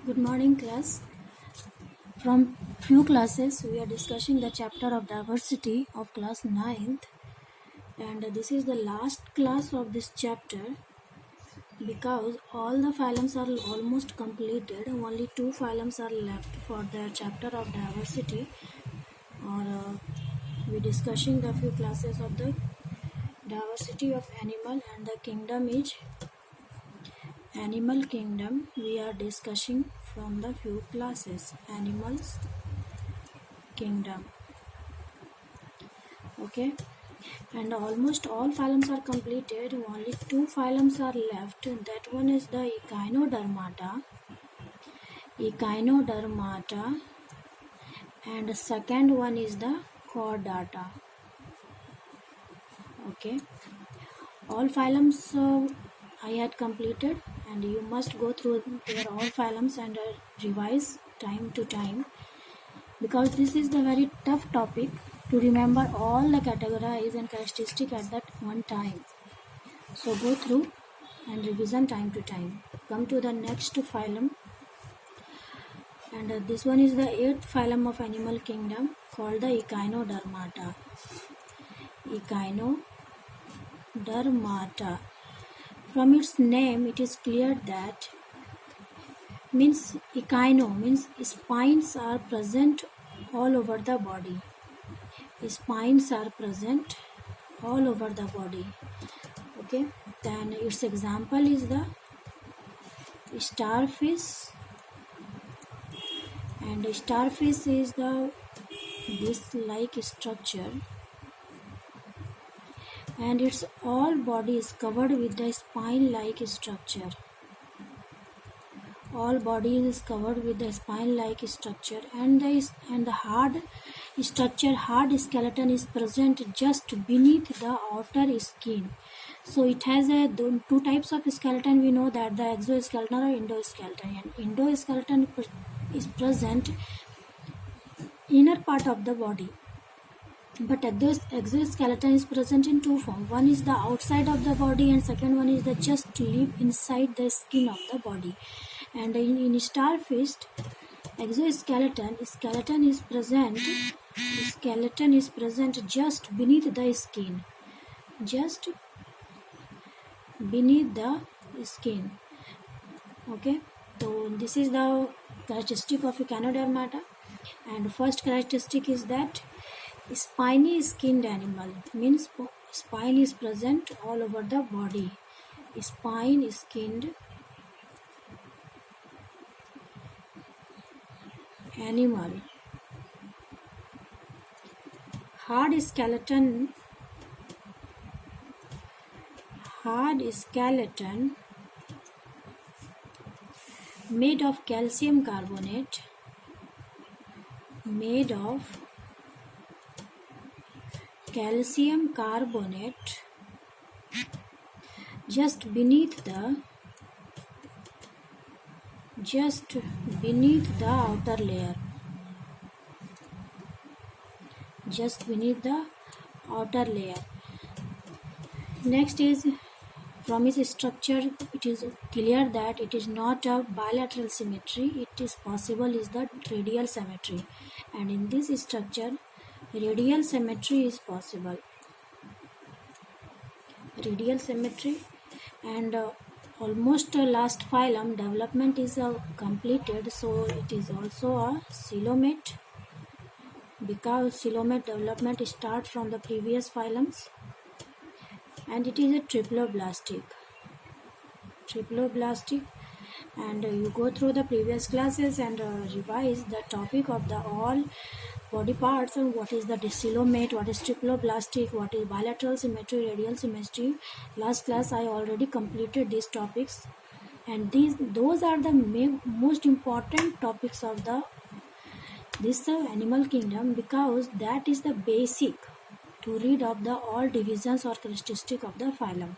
Good morning, class. From few classes, we are discussing the chapter of diversity of class 9th, and this is the last class of this chapter because all the phylums are almost completed. Only two phylums are left for the chapter of diversity. We discussing the few classes of the diversity of animal and the kingdom is animal kingdom. We are discussing from the few classes animals kingdom. Okay, and almost all phylums are completed. Only two phylums are left. That one is the echinodermata, and the second one is the chordata. Okay, all phylums I had completed, and you must go through their all phylums and revise time to time, because this is the very tough topic to remember all the categories and characteristics at that one time. So go through and revision time to time. Come to the next phylum, and this one is the 8th phylum of animal kingdom called the echinodermata. Echinodermata. From its name, it is clear that echino means spines are present all over the body. Spines are present all over the body. Okay, then its example is the starfish, and starfish is the disc-like structure, and its all body is covered with the spine-like structure. All body is covered with the spine-like structure, and the hard skeleton is present just beneath the outer skin. So it has two types of skeleton. We know that the exoskeleton or endoskeleton. And endoskeleton is present inner part of the body, but exoskeleton is present in two forms. One is the outside of the body, and second one is the just live inside the skin of the body. And in starfish, skeleton is present just beneath the skin, Okay, so this is the characteristic of echinodermata. And first characteristic is that spiny skinned animal means spine is present all over the body. Spine skinned animal. Hard skeleton made of calcium carbonate, just beneath the outer layer. Next is, from its structure, it is clear that it is not a bilateral symmetry. It is possible is the radial symmetry, and in this structure, radial symmetry is possible. And almost last phylum development is completed, so it is also a coelomate, because coelomate development starts from the previous phylums. And it is a triploblastic, and you go through the previous classes and revise the topic of the all body parts, and what is the coelomate, what is triploblastic, what is bilateral symmetry, radial symmetry. Last class I already completed these topics, and those are the most important topics of this animal kingdom, because that is the basic to read of the all divisions or characteristic of the phylum.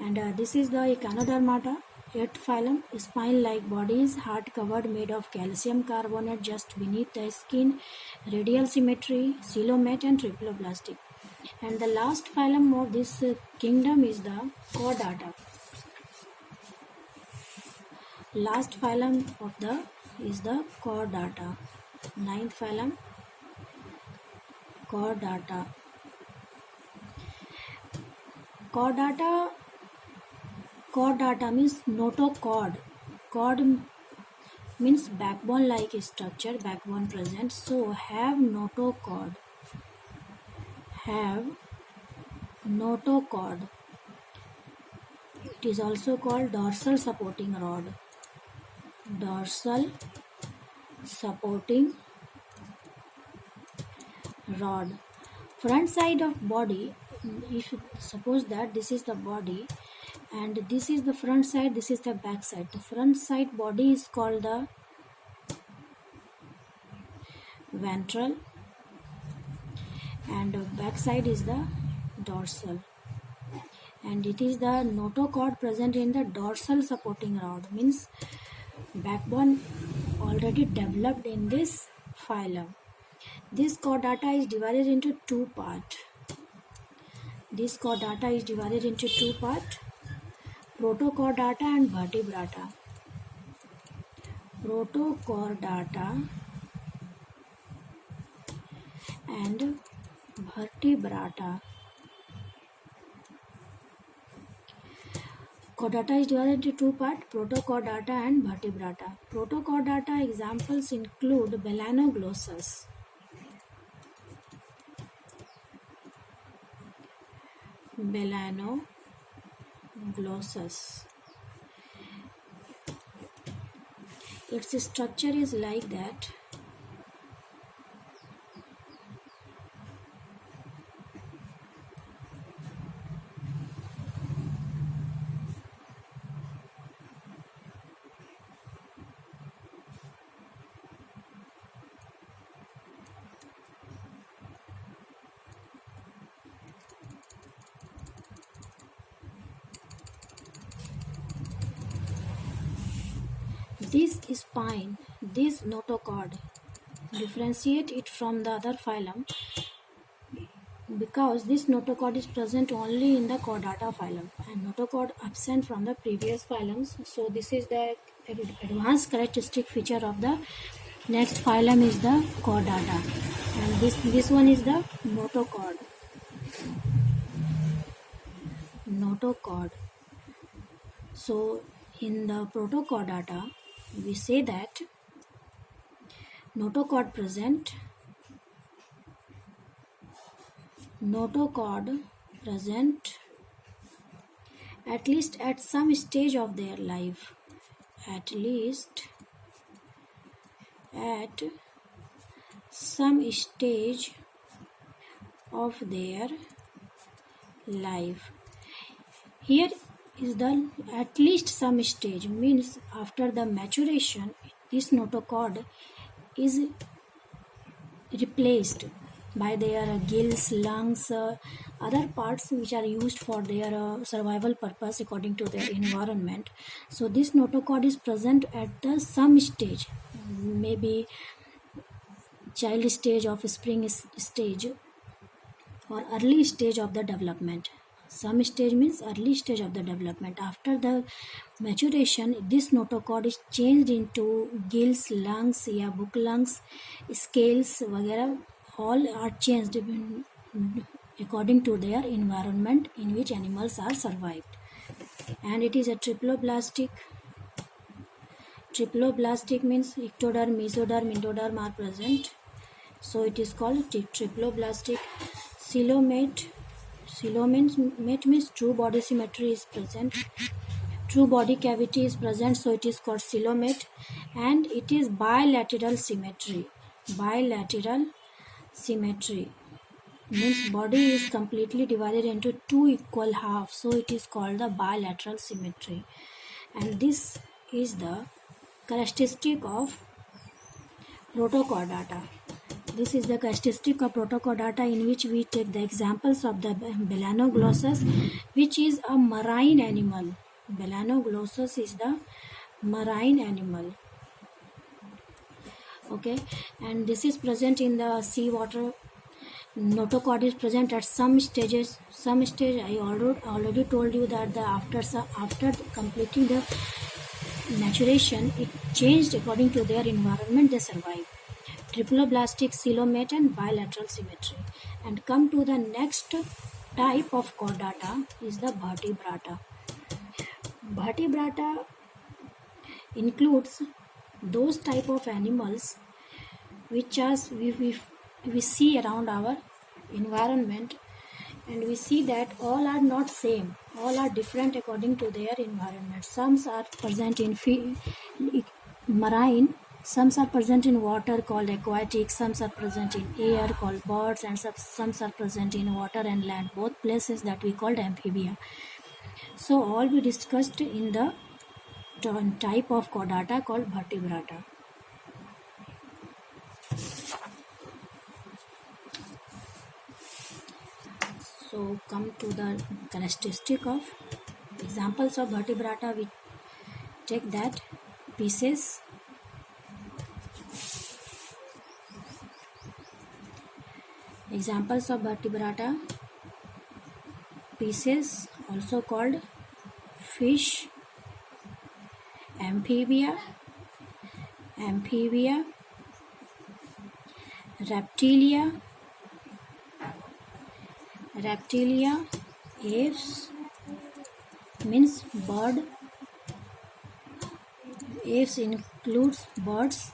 And this is the echinodermata, 8th phylum. Spine-like bodies, heart covered, made of calcium carbonate just beneath the skin, radial symmetry, coelomate and triploblastic. And the last phylum of this kingdom is the chordata. Last phylum of the is the Chordata. Ninth phylum, Chordata. Chordata, Chordata means notochord. Chord means backbone like structure, backbone present. So have notochord. Have notochord. It is also called dorsal supporting rod. Dorsal supporting rod. Front side of body, if you suppose that this is the body and this is the front side, this is the back side. The front side body is called the ventral and the back side is the dorsal. And it is the notochord present in the dorsal supporting rod, means backbone already developed in this phylum. This chordata is divided into two parts. This chordata is divided into two parts, protochordata and vertebrata. Protochordata and vertebrata. Chordata is divided into two parts, protochordata and vertebrata. Protochordata examples include Melanoglossus, Melanoglossus. Its structure is like that. This spine, this notochord, differentiate it from the other phylum because this notochord is present only in the chordata phylum and notochord absent from the previous phylums. So this is the advanced characteristic feature of the next phylum is the chordata, and this one is the notochord. Notochord. So in the protochordata we say that notochord present at least at some stage of their life, at least at some stage of their life. Here is the at least some stage, means after the maturation this notochord is replaced by their gills, lungs, other parts which are used for their survival purpose according to their environment. So this notochord is present at the some stage, maybe child stage of spring stage or early stage of the development. Some stage means early stage of the development. After the maturation, this notochord is changed into gills, lungs, या book lungs, scales वगैरह, all are changed according to their environment in which animals are survived. And it is a triploblastic. Triploblastic means ectoderm, mesoderm, endoderm are present. So it is called triploblastic. Coelomate. Coelomate means true body symmetry is present. True body cavity is present, so it is called coelomate. And it is bilateral symmetry. Bilateral symmetry means body is completely divided into two equal halves, so it is called the bilateral symmetry. And this is the characteristic of protochordata. This is the characteristic of protochordata, in which we take the examples of the Melanoglossus, which is a marine animal. Melanoglossus is the marine animal. Okay, and this is present in the seawater. Notochord is present at some stages. I already told you that after completing the maturation, it changed according to their environment they survive. Triploblastic coelomate and bilateral symmetry. And come to the next type of chordata is the vertebrata. Vertebrata includes those type of animals which we see around our environment, and we see that all are not same, all are different according to their environment. Some are present in marine, some are present in water called aquatic, some are present in air called birds, and some are present in water and land, both places that we called amphibia. So all we discussed in the type of chordata called vertebrata. So come to the characteristic of examples of vertebrata. We take that pieces, examples of vertebrata: pieces, also called fish, amphibia, reptilia, apes means bird, apes includes birds,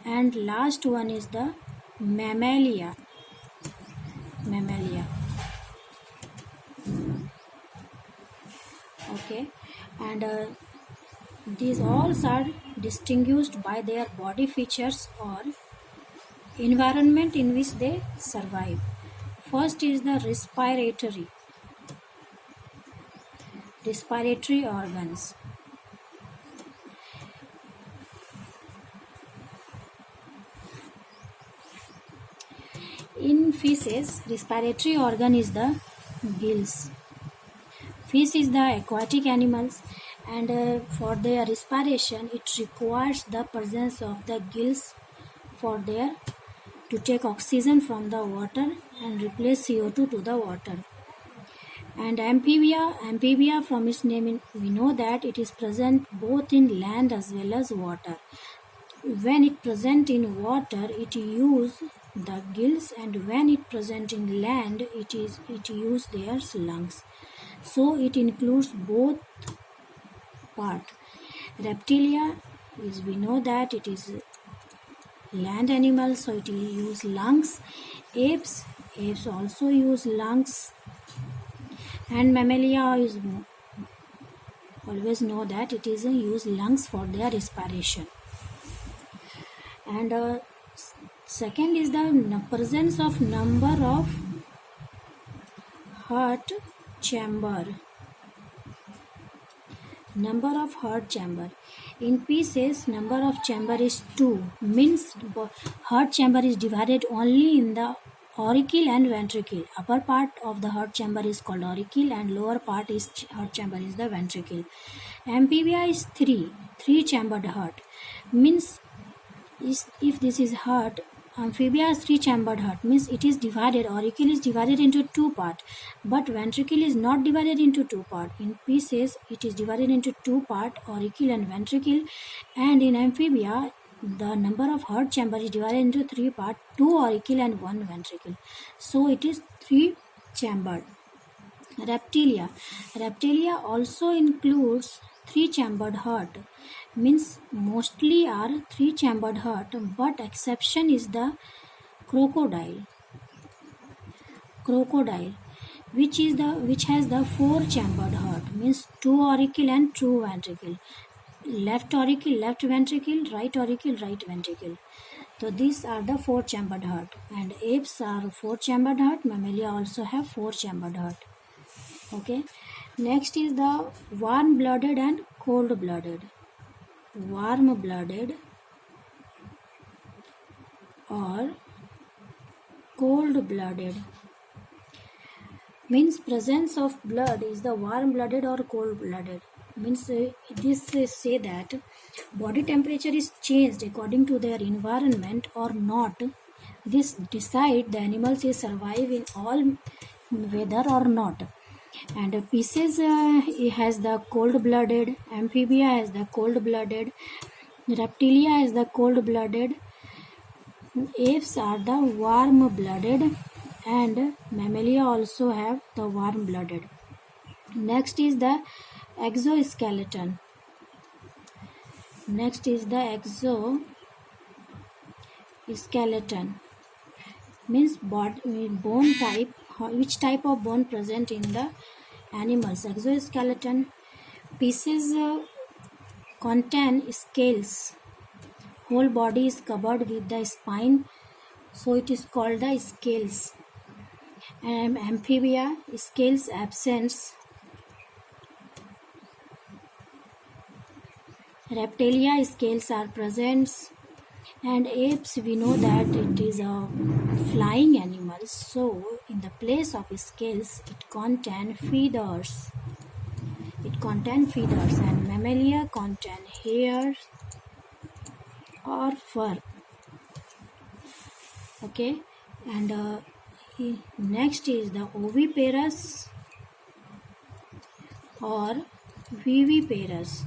and last one is the mammalia. Okay, and these all are distinguished by their body features or environment in which they survive. First is the respiratory organs. In fishes, respiratory organ is the gills. Fish is the aquatic animals, and for their respiration it requires the presence of the gills for their to take oxygen from the water and replace CO2 to the water. And amphibia from its name we know that it is present both in land as well as water. When it present in water, it use the gills, and when it present in land, it use their lungs. So it includes both part. Reptilia is, we know that it is land animal, so it use lungs. Apes also use lungs, and mammalia is always know that it is use lungs for their respiration. And second is the presence of number of heart chamber. In pieces, number of chamber is 2, means heart chamber is divided only in the auricle and ventricle. Upper part of the heart chamber is called auricle, and lower part is heart chamber is the ventricle. Amphibia is 3 chambered heart, means if this is heart, amphibia is 3 chambered heart, means it is divided, auricle is divided into 2 parts, but ventricle is not divided into 2 parts. In pieces it is divided into 2 parts, auricle and ventricle, and in amphibia the number of heart chamber is divided into 3 parts, 2 auricle and 1 ventricle, so it is 3 chambered. Reptilia also includes 3 chambered heart, means mostly are 3 chambered heart, but exception is the crocodile, which has the 4 chambered heart, means 2 auricle and 2 ventricle, left auricle, left ventricle, right auricle, right ventricle. So these are the 4 chambered heart, and apes are 4 chambered heart, mammalia also have 4 chambered heart. Okay, next is the warm-blooded and cold-blooded. Warm-blooded or cold-blooded means presence of blood is the warm-blooded or cold-blooded. Means this say that body temperature is changed according to their environment or not. This decide the animals is survive in all weather or not. And Pisces it has the cold-blooded, Amphibia has the cold-blooded, Reptilia has the cold-blooded, Apes are the warm-blooded, and Mammalia also have the warm-blooded. Next is the exoskeleton. Next is the exoskeleton. Means bone type, which type of bone present in the animals. Exoskeleton pieces contain scales. Whole body is covered with the spine, so it is called the scales. And amphibia, scales absent. Reptilia, scales are present. And apes, we know that it is a flying animal, so in the place of scales it contain feathers. And mammalia contain hair or fur. Okay, and next is the oviparous or viviparous.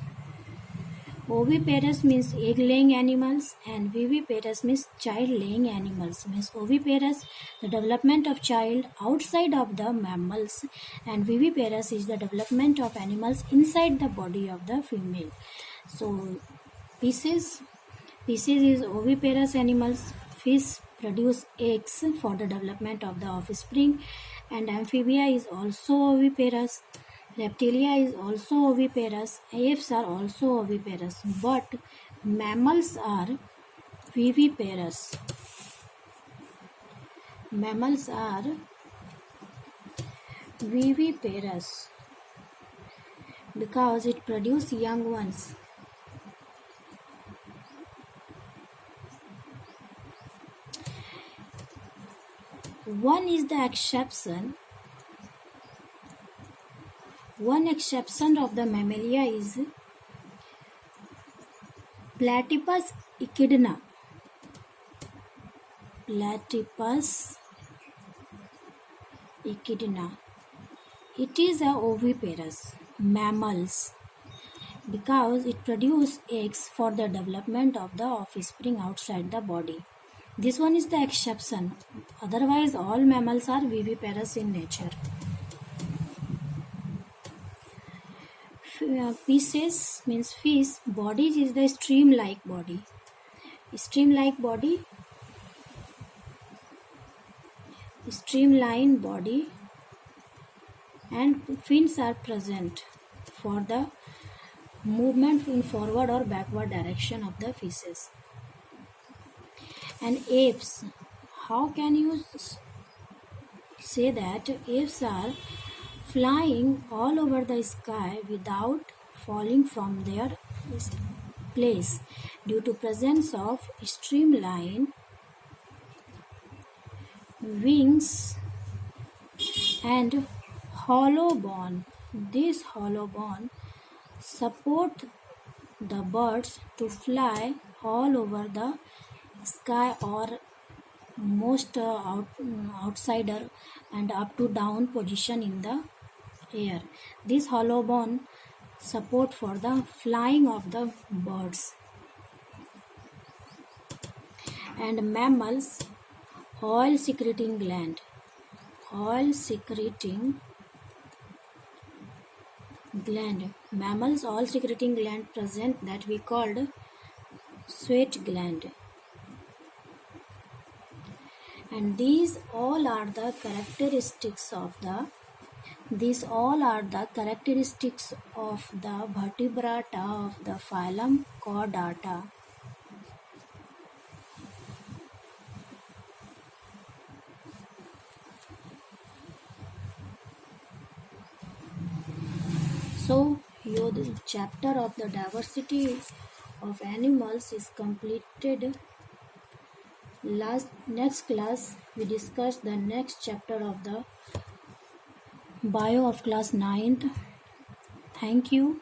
Oviparous means egg-laying animals and viviparous means child-laying animals. Means oviparous, the development of child outside of the mammals, and viviparous is the development of animals inside the body of the female. So Pisces is oviparous animals. Fish produce eggs for the development of the offspring, and amphibia is also oviparous. Reptilia is also oviparous. Apes are also oviparous, but mammals are viviparous. Mammals are viviparous because it produces young ones. One exception of the mammalia is Platypus echidna. It is a oviparous mammals because it produces eggs for the development of the offspring outside the body. This one is the exception. Otherwise, all mammals are viviparous in nature. Pisces means fish. Body is the stream-like body. Streamline body, and fins are present for the movement in forward or backward direction of the fishes. And apes, how can you say that apes are flying all over the sky without falling from their place due to presence of streamline wings and hollow bone. This hollow bone support the birds to fly all over the sky or most outsider and up to down position in the air. This hollow bone support for the flying of the birds. And mammals, oil secreting gland. Mammals oil secreting gland present that we called sweat gland. And these all are the characteristics of the vertebrata of the phylum Chordata. So your chapter of the diversity of animals is completed. Next class we discuss the next chapter of the bio of class 9th. Thank you.